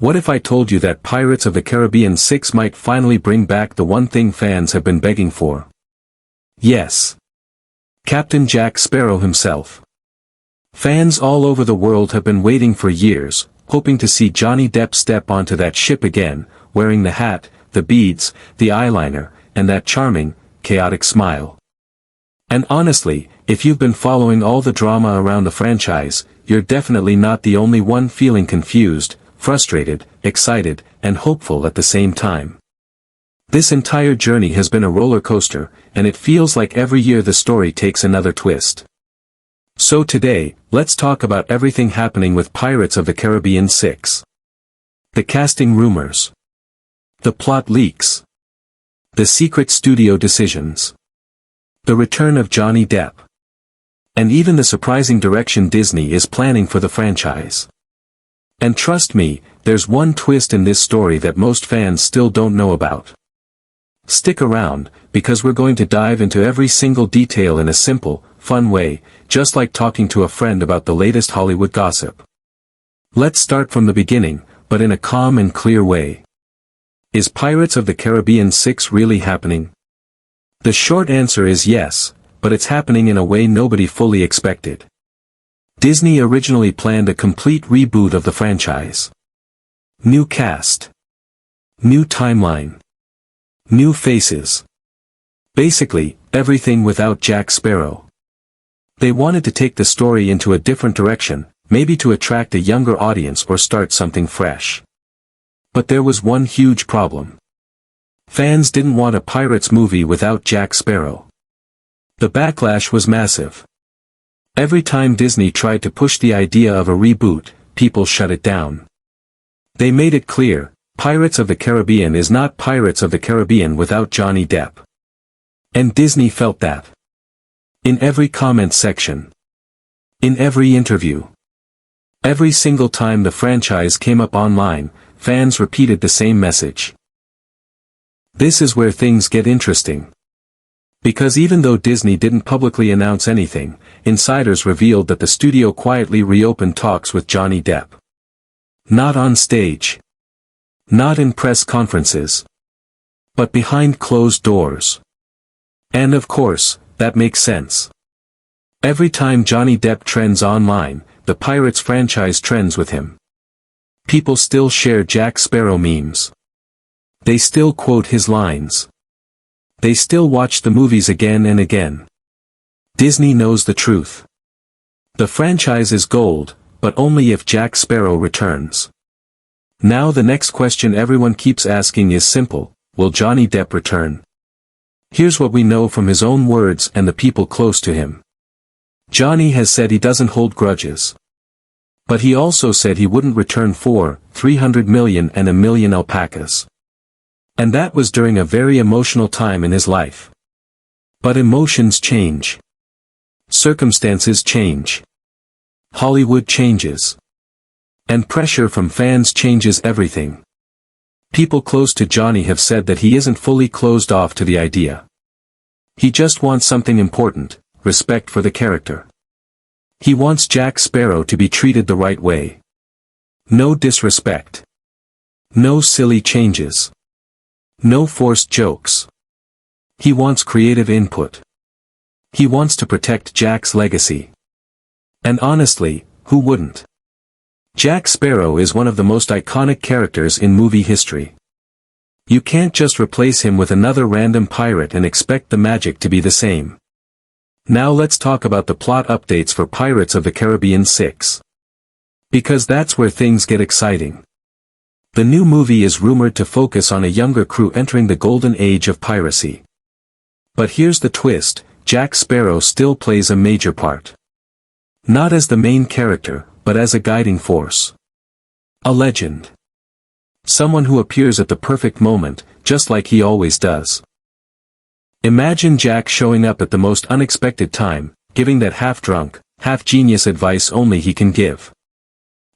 What if I told you that Pirates of the Caribbean 6 might finally bring back the one thing fans have been begging for? Yes. Captain Jack Sparrow himself. Fans all over the world have been waiting for years, hoping to see Johnny Depp step onto that ship again, wearing the hat, the beads, the eyeliner, and that charming, chaotic smile. And honestly, if you've been following all the drama around the franchise, you're definitely not the only one feeling confused, frustrated, excited, and hopeful at the same time. This entire journey has been a roller coaster, and it feels like every year the story takes another twist. So today, let's talk about everything happening with Pirates of the Caribbean 6. The casting rumors. The plot leaks. The secret studio decisions. The return of Johnny Depp. And even the surprising direction Disney is planning for the franchise. And trust me, there's one twist in this story that most fans still don't know about. Stick around, because we're going to dive into every single detail in a simple, fun way, just like talking to a friend about the latest Hollywood gossip. Let's start from the beginning, but in a calm and clear way. Is Pirates of the Caribbean 6 really happening? The short answer is yes, but it's happening in a way nobody fully expected. Disney originally planned a complete reboot of the franchise. New cast. New timeline. New faces. Basically, everything without Jack Sparrow. They wanted to take the story into a different direction, maybe to attract a younger audience or start something fresh. But there was one huge problem. Fans didn't want a Pirates movie without Jack Sparrow. The backlash was massive. Every time Disney tried to push the idea of a reboot, people shut it down. They made it clear, Pirates of the Caribbean is not Pirates of the Caribbean without Johnny Depp. And Disney felt that. In every comment section. In every interview. Every single time the franchise came up online, fans repeated the same message. This is where things get interesting. Because even though Disney didn't publicly announce anything, insiders revealed that the studio quietly reopened talks with Johnny Depp. Not on stage. Not in press conferences. But behind closed doors. And of course, that makes sense. Every time Johnny Depp trends online, the Pirates franchise trends with him. People still share Jack Sparrow memes. They still quote his lines. They still watch the movies again and again. Disney knows the truth. The franchise is gold, but only if Jack Sparrow returns. Now the next question everyone keeps asking is simple, will Johnny Depp return? Here's what we know from his own words and the people close to him. Johnny has said he doesn't hold grudges. But he also said he wouldn't return for $300 million and a million alpacas. And that was during a very emotional time in his life. But emotions change. Circumstances change. Hollywood changes. And pressure from fans changes everything. People close to Johnny have said that he isn't fully closed off to the idea. He just wants something important, respect for the character. He wants Jack Sparrow to be treated the right way. No disrespect. No silly changes. No forced jokes. He wants creative input. He wants to protect Jack's legacy. And honestly, who wouldn't? Jack Sparrow is one of the most iconic characters in movie history. You can't just replace him with another random pirate and expect the magic to be the same. Now let's talk about the plot updates for Pirates of the Caribbean 6. Because that's where things get exciting. The new movie is rumored to focus on a younger crew entering the golden age of piracy. But here's the twist, Jack Sparrow still plays a major part. Not as the main character, but as a guiding force. A legend. Someone who appears at the perfect moment, just like he always does. Imagine Jack showing up at the most unexpected time, giving that half-drunk, half-genius advice only he can give.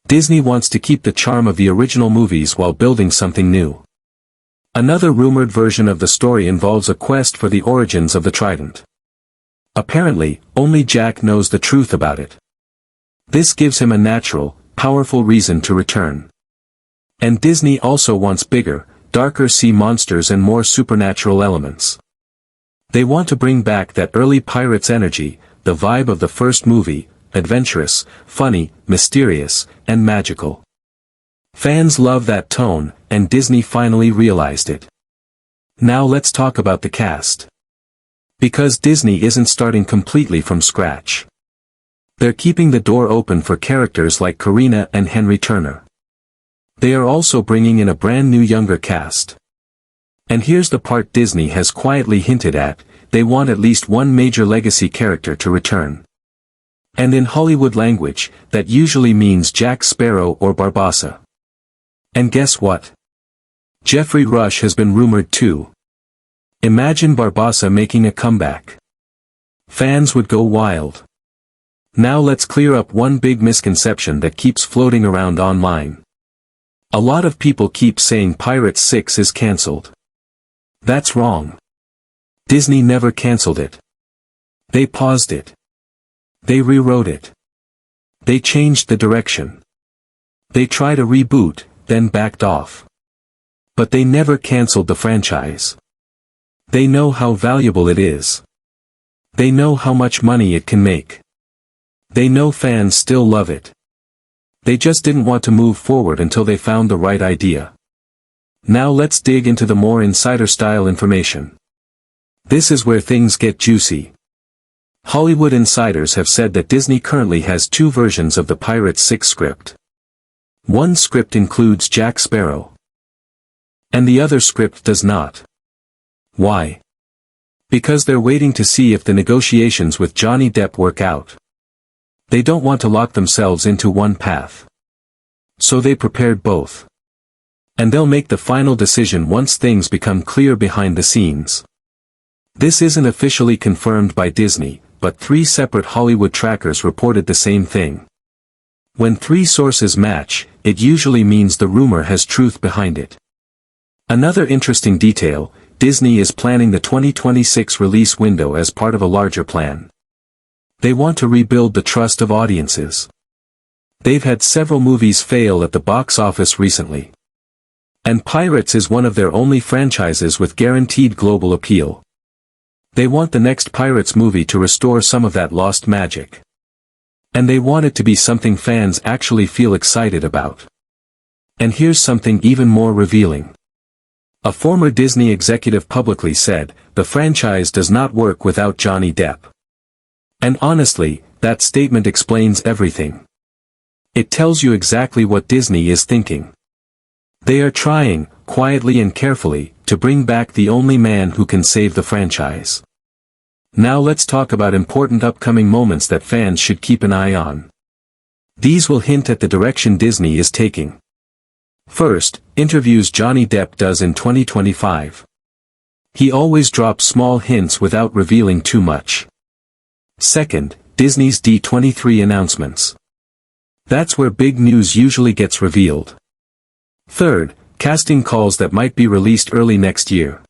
Disney wants to keep the charm of the original movies while building something new. Another rumored version of the story involves a quest for the origins of the trident. Apparently, only Jack knows the truth about it. This gives him a natural, powerful reason to return. And Disney also wants bigger, darker sea monsters and more supernatural elements. They want to bring back that early Pirates energy, the vibe of the first movie, adventurous, funny, mysterious, and magical. Fans love that tone, and Disney finally realized it. Now let's talk about the cast. Because Disney isn't starting completely from scratch. They're keeping the door open for characters like Karina and Henry Turner. They are also bringing in a brand new younger cast. And here's the part Disney has quietly hinted at: they want at least one major legacy character to return. And in Hollywood language, that usually means Jack Sparrow or Barbossa. And guess what? Geoffrey Rush has been rumored too. Imagine Barbossa making a comeback. Fans would go wild. Now let's clear up one big misconception that keeps floating around online. A lot of people keep saying Pirates 6 is cancelled. That's wrong. Disney never cancelled it. They paused it. They rewrote it. They changed the direction. They tried a reboot, then backed off. But they never cancelled the franchise. They know how valuable it is. They know how much money it can make. They know fans still love it. They just didn't want to move forward until they found the right idea. Now let's dig into the more insider-style information. This is where things get juicy. Hollywood insiders have said that Disney currently has two versions of the Pirates 6 script. One script includes Jack Sparrow. And the other script does not. Why? Because they're waiting to see if the negotiations with Johnny Depp work out. They don't want to lock themselves into one path. So they prepared both. And they'll make the final decision once things become clear behind the scenes. This isn't officially confirmed by Disney, but 3 separate Hollywood trackers reported the same thing. When 3 sources match, it usually means the rumor has truth behind it. Another interesting detail: Disney is planning the 2026 release window as part of a larger plan. They want to rebuild the trust of audiences. They've had several movies fail at the box office recently. And Pirates is one of their only franchises with guaranteed global appeal. They want the next Pirates movie to restore some of that lost magic. And they want it to be something fans actually feel excited about. And here's something even more revealing. A former Disney executive publicly said, "The franchise does not work without Johnny Depp." And honestly, that statement explains everything. It tells you exactly what Disney is thinking. They are trying, quietly and carefully, to bring back the only man who can save the franchise. Now let's talk about important upcoming moments that fans should keep an eye on. These will hint at the direction Disney is taking. First, interviews Johnny Depp does in 2025. He always drops small hints without revealing too much. Second, Disney's D23 announcements. That's where big news usually gets revealed. Third, casting calls that might be released early next year.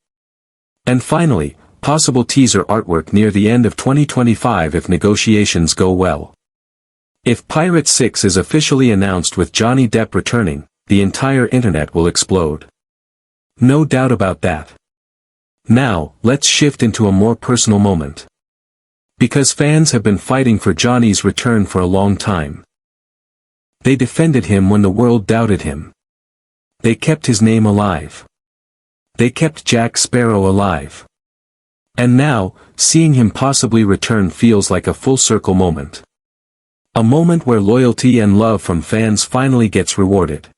And finally, possible teaser artwork near the end of 2025 if negotiations go well. If Pirates 6 is officially announced with Johnny Depp returning, the entire internet will explode. No doubt about that. Now, let's shift into a more personal moment. Because fans have been fighting for Johnny's return for a long time. They defended him when the world doubted him. They kept his name alive. They kept Jack Sparrow alive. And now, seeing him possibly return feels like a full circle moment. A moment where loyalty and love from fans finally gets rewarded.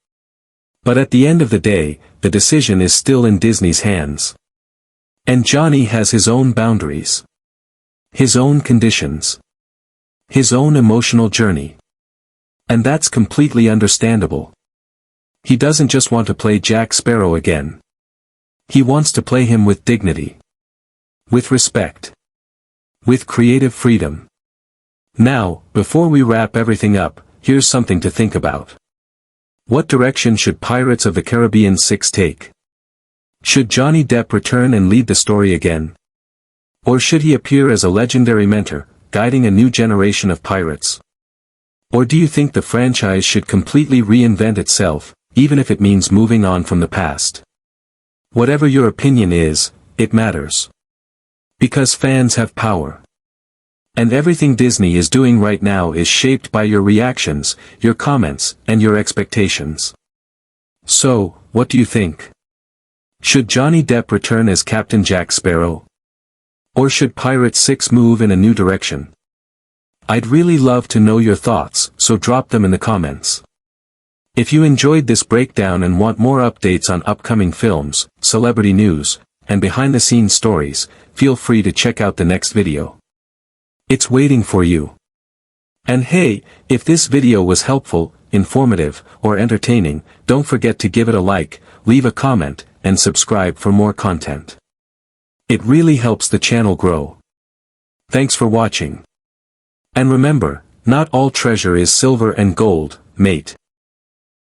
But at the end of the day, the decision is still in Disney's hands. And Johnny has his own boundaries. His own conditions. His own emotional journey. And that's completely understandable. He doesn't just want to play Jack Sparrow again. He wants to play him with dignity. With respect. With creative freedom. Now, before we wrap everything up, here's something to think about. What direction should Pirates of the Caribbean 6 take? Should Johnny Depp return and lead the story again? Or should he appear as a legendary mentor, guiding a new generation of pirates? Or do you think the franchise should completely reinvent itself, even if it means moving on from the past. Whatever your opinion is, it matters. Because fans have power. And everything Disney is doing right now is shaped by your reactions, your comments, and your expectations. So, what do you think? Should Johnny Depp return as Captain Jack Sparrow? Or should Pirates 6 move in a new direction? I'd really love to know your thoughts, so drop them in the comments. If you enjoyed this breakdown and want more updates on upcoming films, celebrity news, and behind-the-scenes stories, feel free to check out the next video. It's waiting for you. And hey, if this video was helpful, informative, or entertaining, don't forget to give it a like, leave a comment, and subscribe for more content. It really helps the channel grow. Thanks for watching. And remember, not all treasure is silver and gold, mate.